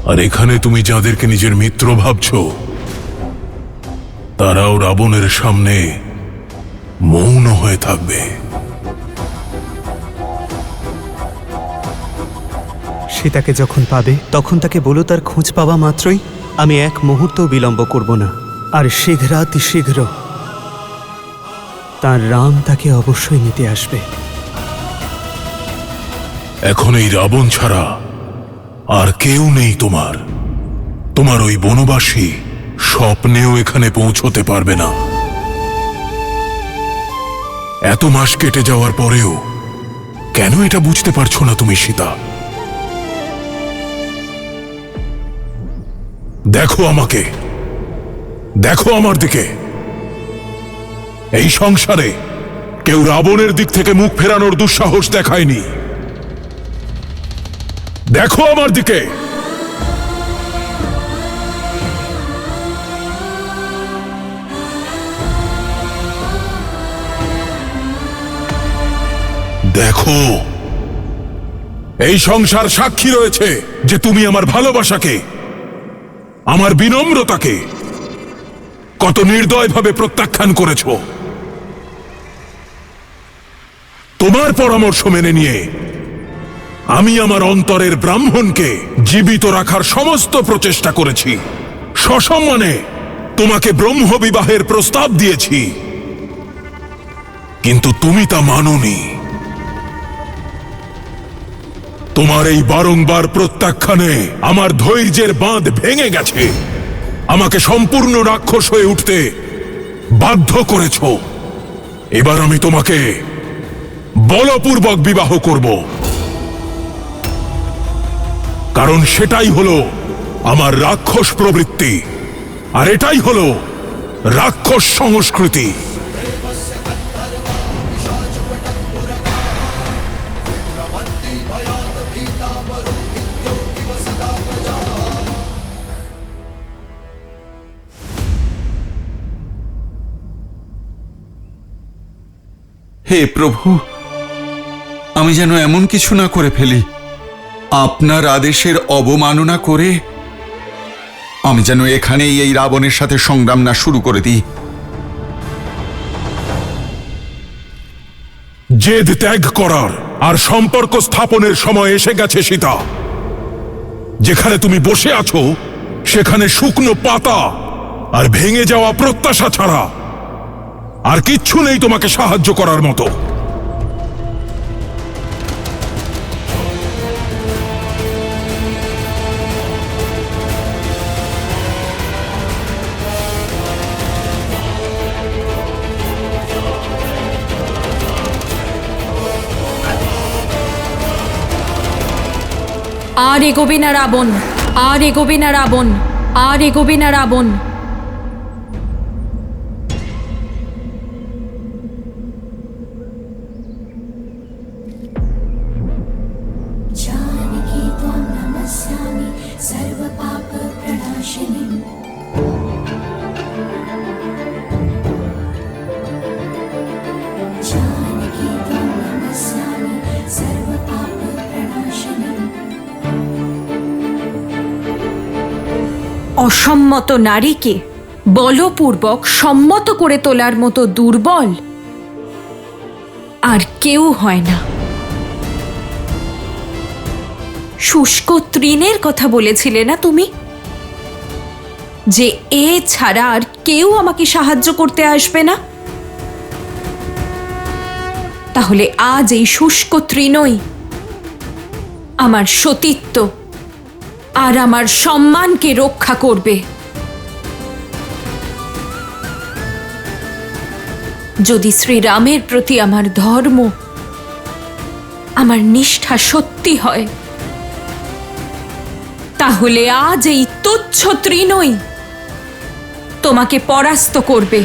আর এখানে তুমি যাদেরকে নিজের মিত্র ভাবছো, তারাও রাবণের সামনে মৌন হয়ে থাকবে। সীতাকে যখন পাবে তখন তাকে বলো তার খোঁজ পাওয়া মাত্রই আমি এক মুহূর্তও বিলম্ব করব না, আর শীঘ্রাতি শীঘ্র তার রাম তাকে অবশ্যই নিতে আসবে। এখন এই রাবণ ছাড়া আর কেউ নেই তোমার। তোমার ওই বনবাসী স্বপ্নেও এখানে পৌঁছতে পারবে না। এত মাস কেটে যাওয়ার পরেও কেন এটা বুঝতে পারছো না তুমি সীতা? দেখো আমাকে, দেখো আমার দিকে। এই সংসারে কেউ রাবণের দিক থেকে মুখ ফেরানোর দুঃসাহস দেখায়নি। দেখো আমার দিকে। দেখো, এই সংসার সাক্ষী রয়েছে যে তুমি আমার ভালোবাসাকে, আমার বিনম্রতাকে কত নির্দয়ভাবে প্রত্যাখ্যান করেছ। তোমার পরামর্শ মেনে নিয়ে আমি আমার অন্তরের ব্রাহ্মণকে জীবিত রাখার সমস্ত প্রচেষ্টা করেছি। সসম্মানে তোমাকে ব্রহ্ম বিবাহের প্রস্তাব দিয়েছি, কিন্তু তুমি তা মানোনি। তোমার এই বারংবার প্রত্যাখ্যানে আমার ধৈর্যের বাঁধ ভেঙে গেছে। আমাকে সম্পূর্ণ রাক্ষস হয়ে উঠতে বাধ্য করেছ। এবার আমি তোমাকে বলপূর্বক বিবাহ করব, কারণ সেটাই হলো আমার রাক্ষস প্রবৃত্তি, আর এটাই হলো রাক্ষস সংস্কৃতি। হে প্রভু, আমি যেন এমন কিছু না করে ফেলি, আপনার আদেশের অবমাননা করে আমি যেন এখানেই এই রাবণের সাথে সংগ্রাম না শুরু করে দিই। জেদ ত্যাগ করার আর সম্পর্ক স্থাপনের সময় এসে গেছে সীতা। যেখানে তুমি বসে আছো সেখানে শুকনো পাতা আর ভেঙে যাওয়া প্রত্যাশা ছাড়া আর কিচ্ছু নেই তোমাকে সাহায্য করার মতো। আর এগোবে না রাবণ, আর এগোবে না রাবণ, আর এগোবে না রাবণ। जानकी त्वां नमस्यामि सर्वपापप्रणाशिनीं। जानकी त्वां नमस्यामि सर्वपापप्रणाशिनीं। অসম্মত নারীকে বলপূর্বক সম্মত করে তোলার মতো দুর্বল আর কেউ হয় না। শুষ্ক তৃণের কথা বলেছিলে না তুমি, যে এ ছাড়া আর কেউ আমাকে সাহায্য করতে আসবে না? তাহলে আজ এই শুষ্ক তৃণই আমার সতীত্ব আর আমার সম্মানকে রক্ষা করবে। যদি শ্রীরামের প্রতি আমার ধর্ম, আমার নিষ্ঠা সত্যি হয়, তাহলে আজ এই তুচ্ছ তৃণই তোমাকে পরাস্ত করবে।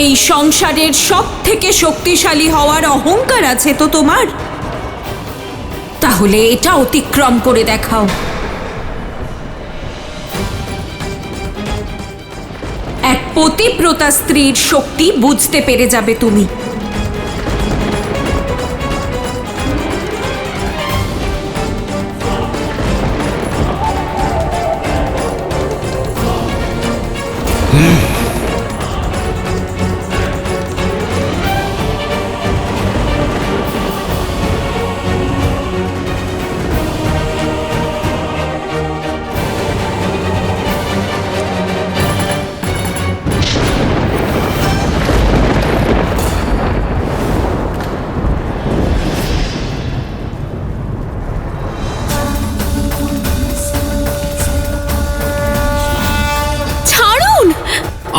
এই সংসারের সব থেকে শক্তিশালী হওয়ার অহংকার আছে তো তোমার? তাহলে এটা অতিক্রম করে দেখাও। এক পতিব্রতা স্ত্রীর শক্তি বুঝতে পেরে যাবে তুমি।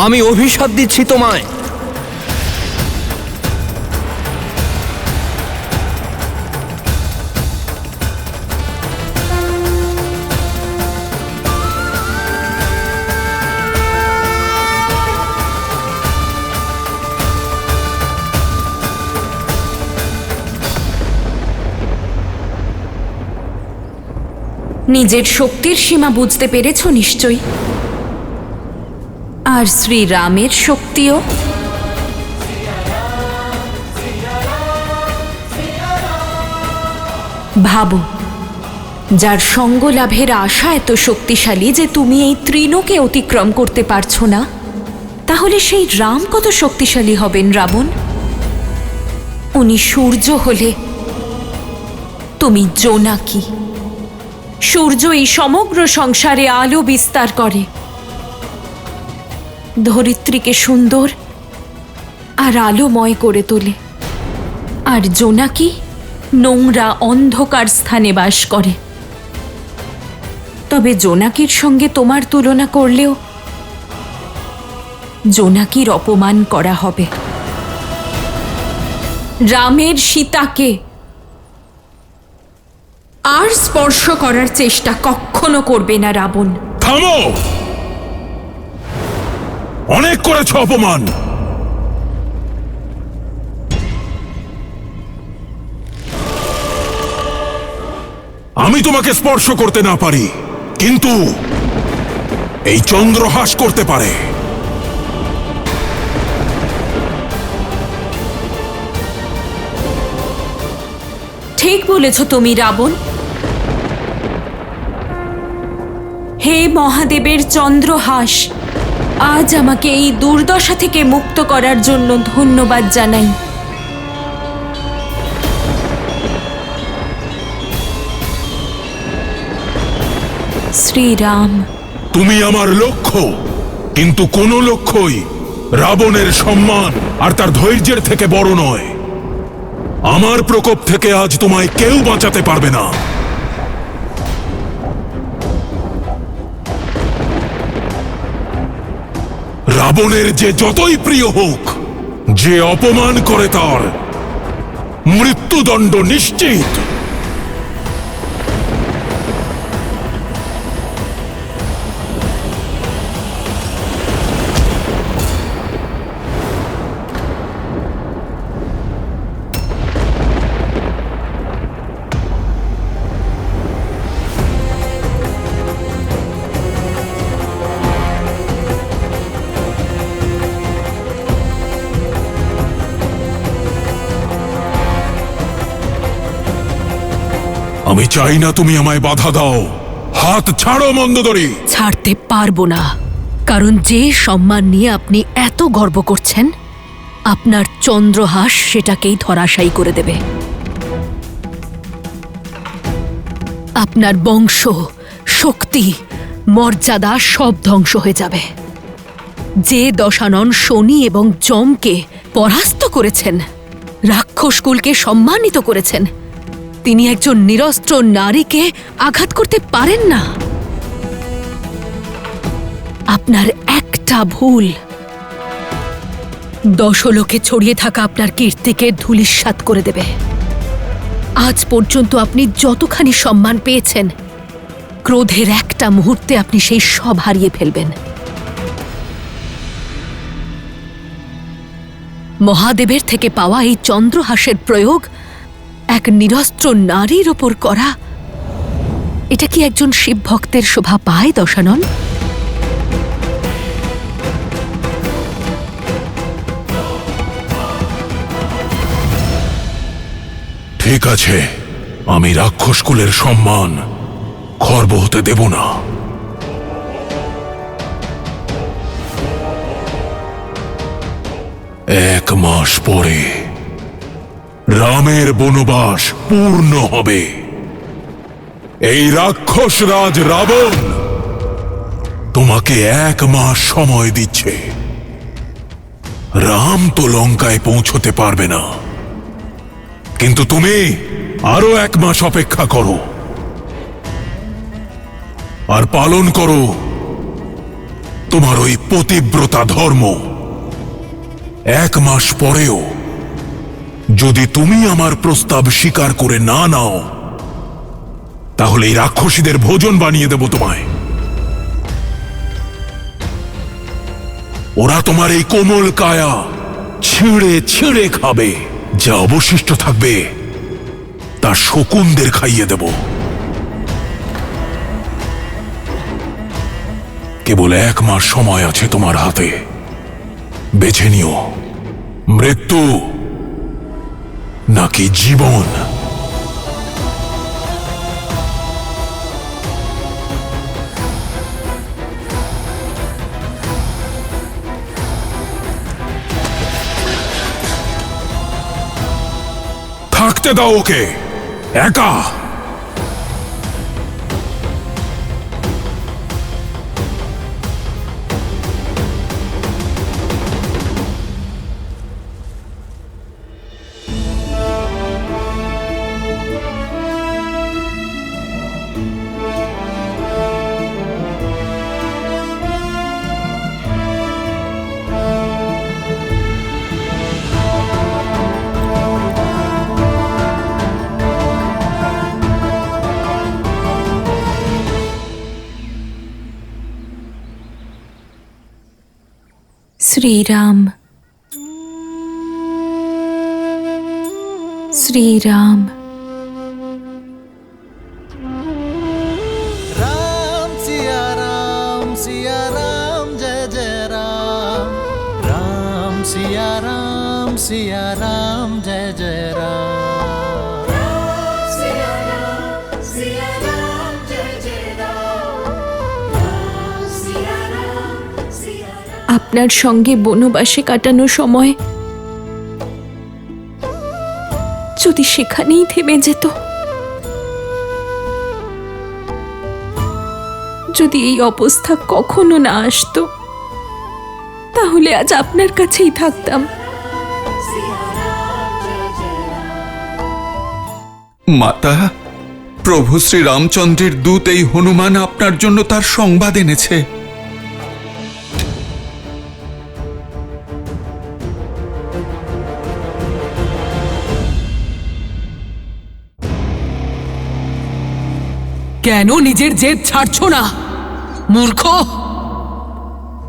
আমি অভিশাপ দিচ্ছি তোমায়। নিজের শক্তির সীমা বুঝতে পেরেছ নিশ্চয়ই, আর শ্রীরামের শক্তিও। ভাবো, যার সঙ্গ লাভের আশা এত শক্তিশালী যে তুমি এই তৃণকে অতিক্রম করতে পারছো না, তাহলে সেই রাম কত শক্তিশালী হবেন রাবণ? উনি সূর্য হলে তুমি জোনাকি। সূর্য এই সমগ্র সংসারে আলো বিস্তার করে, ধরিত্রীকে সুন্দর আর আলোময় করে তোলে। আর জোনাকি নোংরা অন্ধকার স্থানে বাস করে। তবে জোনাকির সঙ্গে তোমার তুলনা করলেও জোনাকির অপমান করা হবে। রামের সীতাকে আর স্পর্শ করার চেষ্টা কখনো করবে না রাবণ। থামো! অনেক করেছ অপমান। আমি তোমাকে স্পর্শ করতে না পারি, কিন্তু এই চন্দ্রহাস করতে পারে। ঠিক বলেছ তুমি রাবণ। হে মহাদেবের চন্দ্রহাস, আজ আমাকে এই দুর্দশা থেকে মুক্ত করার জন্য ধন্যবাদ জানাই। শ্রীরাম, তুমি আমার লক্ষ্য, কিন্তু কোন লক্ষ্যই রাবণের সম্মান আর তার ধৈর্যের থেকে বড় নয়। আমার প্রকোপ থেকে আজ তোমায় কেউ বাঁচাতে পারবে না। রাবণের যে যতই প্রিয় হোক, যে অপমান করে তার মৃত্যুদণ্ড নিশ্চিত। আমি চাই না তুমি আমায় বাধা দাও। হাত ছাড়ো মন্দোদরী। ছাড়তে পারবো না, কারণ যে সম্মান নিয়ে আপনি এত গর্ব করছেন, আপনার চন্দ্রহাস সেটাকেই ধরাশায়ী করে দেবে। আপনার বংশ, শক্তি, মর্যাদা সব ধ্বংস হয়ে যাবে। যে দশানন শনি এবং যমকে পরাস্ত করেছেন, রাক্ষসকুলকে সম্মানিত করেছেন, তিনি একজন নিরস্ত্র নারীকে আঘাত করতে পারেন না। আপনার একটা ভুল দশলোকে ছড়িয়ে থাকা আপনার কীর্তিকে ধূলিসাৎ করে দেবে। আজ পর্যন্ত আপনি যতখানি সম্মান পেয়েছেন, ক্রোধের একটা মুহূর্তে আপনি সেই সব হারিয়ে ফেলবেন। মহাদেবের থেকে পাওয়া এই চন্দ্রহাসের প্রয়োগ এক নিরস্ত্র নারীর ওপর করা, এটা কি একজন শিব ভক্তের শোভা পায় দশানন? ঠিক আছে, আমি রাক্ষসকুলের সম্মান খর্ব হতে দেব না। এক মাস পরে রামের বনবাস পূর্ণ হবে। এই রাক্ষস রাজ রাবণ তোমাকে 1 মাস সময় দিচ্ছে। রাম তো লঙ্কায় পৌঁছতে পারবে না, কিন্তু তুমি আরো 1 মাস অপেক্ষা করো আর পালন করো তোমার ওই পতিব্রতা ধর্ম। 1 মাস পরেও যদি তুমি আমার প্রস্তাব স্বীকার করে না নাও, তাহলে এই রাক্ষসীদের ভোজন বানিয়ে দেব তোমায়। ওরা তোমার এই কোমল কায়া ছিঁড়ে ছিঁড়ে খাবে, যা অবশিষ্ট থাকবে তা শকুনদের খাইয়ে দেব। কেবল 1 মাস সময় আছে তোমার হাতে, বেছে নিও মৃত্যু নাকি জীবন। থাকতে দাও ওকে একা। শ্রীরাম, শ্রীরাম। राम सिया राम जय जय राम। राम सिया राम जय जय राम। सिया राम जय जय राम। सिया राम আপনার সঙ্গে বনবাসে কাটানো সময় যদি সেখানেই থেমে যেত, যদি এই অবস্থা কখনো না আসতো, তাহলে আজ আপনার কাছেই থাকতাম। মাতা, প্রভু শ্রী রামচন্দ্রের দূত এই হনুমান আপনার জন্য তার সংবাদ এনেছে। কেন নিজের জেদ ছাড়ছো না মূর্খ?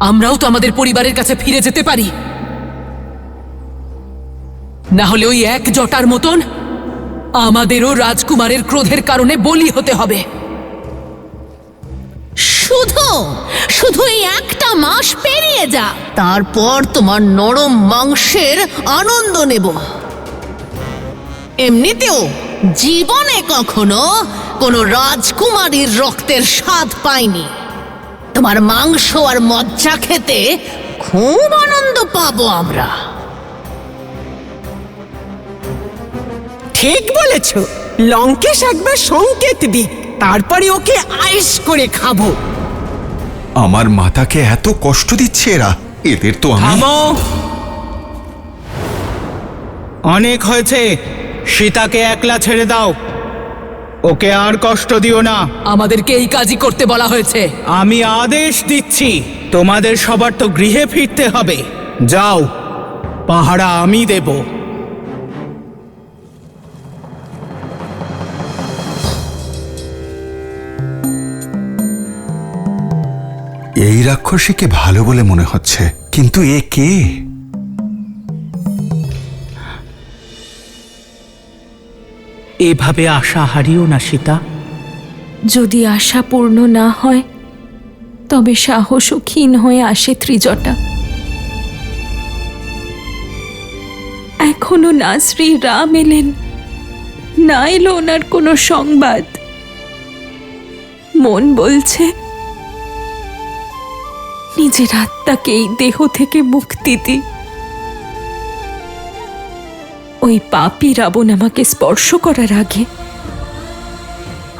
আমরাও তো আমাদের পরিবারের কাছে ফিরে যেতে পারি, না হলে ওই এক জটার মতন আমাদেরও রাজকুমারের ক্রোধের কারণে বলি হতে হবে। শুধু শুধু এই একটা মাস পেরিয়ে যা, তারপর তোমার নরম মাংসের আনন্দ নেব। এমনিতেও জীবনে কখনো কোনো রাজকুমারীর রক্তের স্বাদ পাইনি। তোমার মাংস আর মজ্জা খেতে খুব আনন্দ পাবো আমরা। ঠিক বলেছ, লঙ্কেশ একবার সংকেত দিক, তারপরে ওকে আইস করে খাবো। আমার মাতাকে এত কষ্ট দিচ্ছে এরা, এদের তো আমি। থামো! অনেক হয়েছে, সীতাকে একলা ছেড়ে দাও। ওকে আর কষ্ট দিও না। আমাদেরকে এই কাজই করতে বলা হয়েছে। আমি আদেশ দিচ্ছি, তোমাদের সবার তো গৃহে ফিরতে হবে। যাও, পাহারা আমি দেব। এই রাক্ষসীকে ভালো বলে মনে হচ্ছে, কিন্তু এ কে? এভাবে আশা হারিও না সীতা। যদি আশা পূর্ণ না হয় তবে সাহসও ক্ষীণ হয়ে আসে ত্রিজটা। এখনো না শ্রী রাম এলেন, না এলো ওনার কোনো সংবাদ। মন বলছে নিজের আত্মাকে এই দেহ থেকে মুক্তি দিই। ওই পাপী রাবণ আমাকে স্পর্শ করার আগে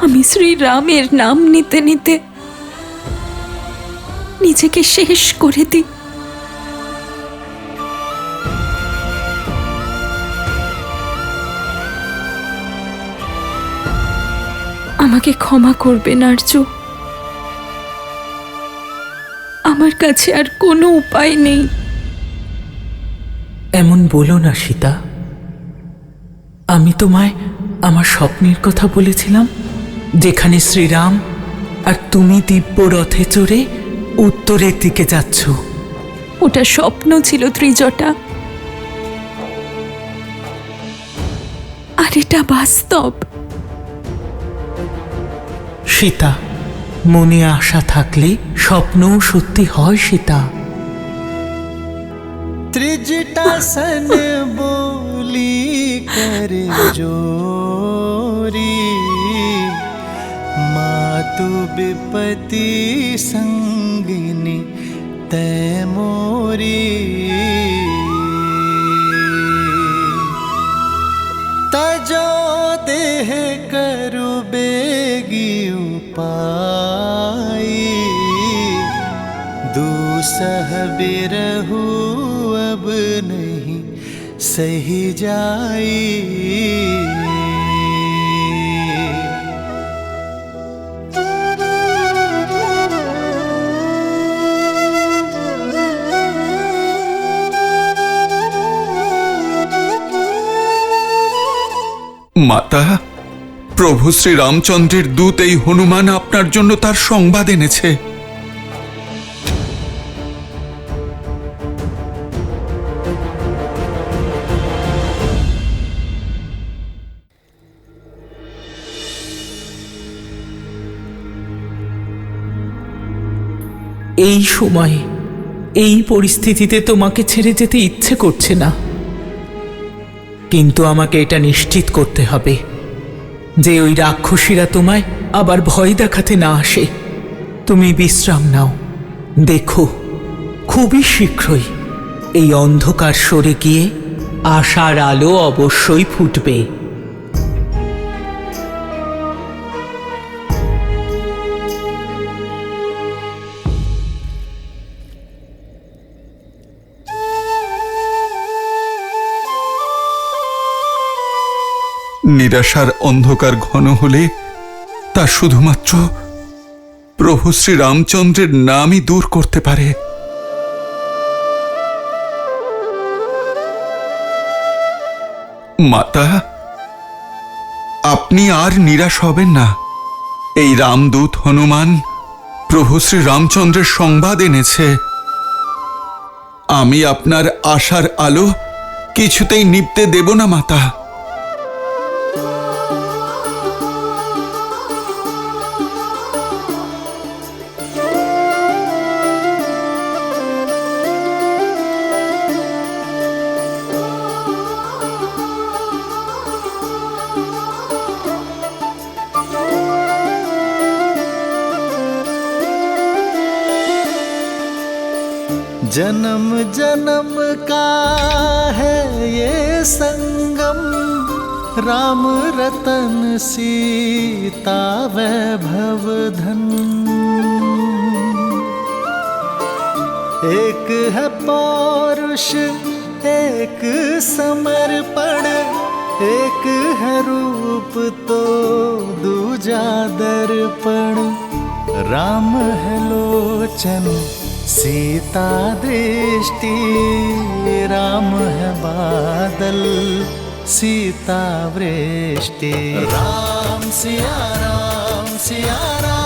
আমি শ্রীরামের নাম নিতে নিতে নিজেকে শেষ করে দিই। আমাকে ক্ষমা করবেন আর্য, আমার কাছে আর কোনো উপায় নেই। এমন বলো না সীতা। আমি তোমায় আমার স্বপ্নের কথা বলেছিলাম, যেখানে শ্রীরাম আর তুমি দিব্য রথে চড়ে উত্তরের দিকে যাচ্ছ। ওটা স্বপ্ন ছিল ত্রিজটা, আর এটা বাস্তব। সীতা, মনে আশা থাকলে স্বপ্নও সত্যি হয় সীতা। त्रिजटा सन बोली कर जोरी, मातु विपति संगिनी तैमोरी। तजो देह करु बेगी उपाय, दूसह बिरहु अब नहीं सही जाई। মাতা, প্রভু শ্রী রামচন্দ্রের দূত এই হনুমান আপনার জন্য তার সংবাদ এনেছে। এই সময়ে এই পরিস্থিতিতে তোমাকে ছেড়ে যেতে ইচ্ছে করছে না, কিন্তু আমাকে এটা নিশ্চিত করতে হবে যে ওই রাক্ষসীরা তোমায় আবার ভয় দেখাতে না আসে। তুমি বিশ্রাম নাও। দেখো, খুবই শীঘ্রই এই অন্ধকার সরে গিয়ে আশার আলো অবশ্যই ফুটবে। নিরাশার অন্ধকার ঘন হলে তা শুধুমাত্র প্রভু শ্রী রামচন্দ্রের নামই দূর করতে পারে। মাতা, আপনি আর নিরাশ হবেন না। এই রামদূত হনুমান প্রভু শ্রী রামচন্দ্রের সংবাদ এনেছে। আমি আপনার আশার আলো কিছুতেই নিভতে দেব না মাতা। जन्म जन्म का है ये संगम, राम रतन सीता वैभव धन। एक है पौरुष एक समर्पण, एक है रूप तो दूजा दर्पण। राम है लोचन सीता दृष्टि, राम है बादल सीता वृष्टि। राम सिया राम सिया राम।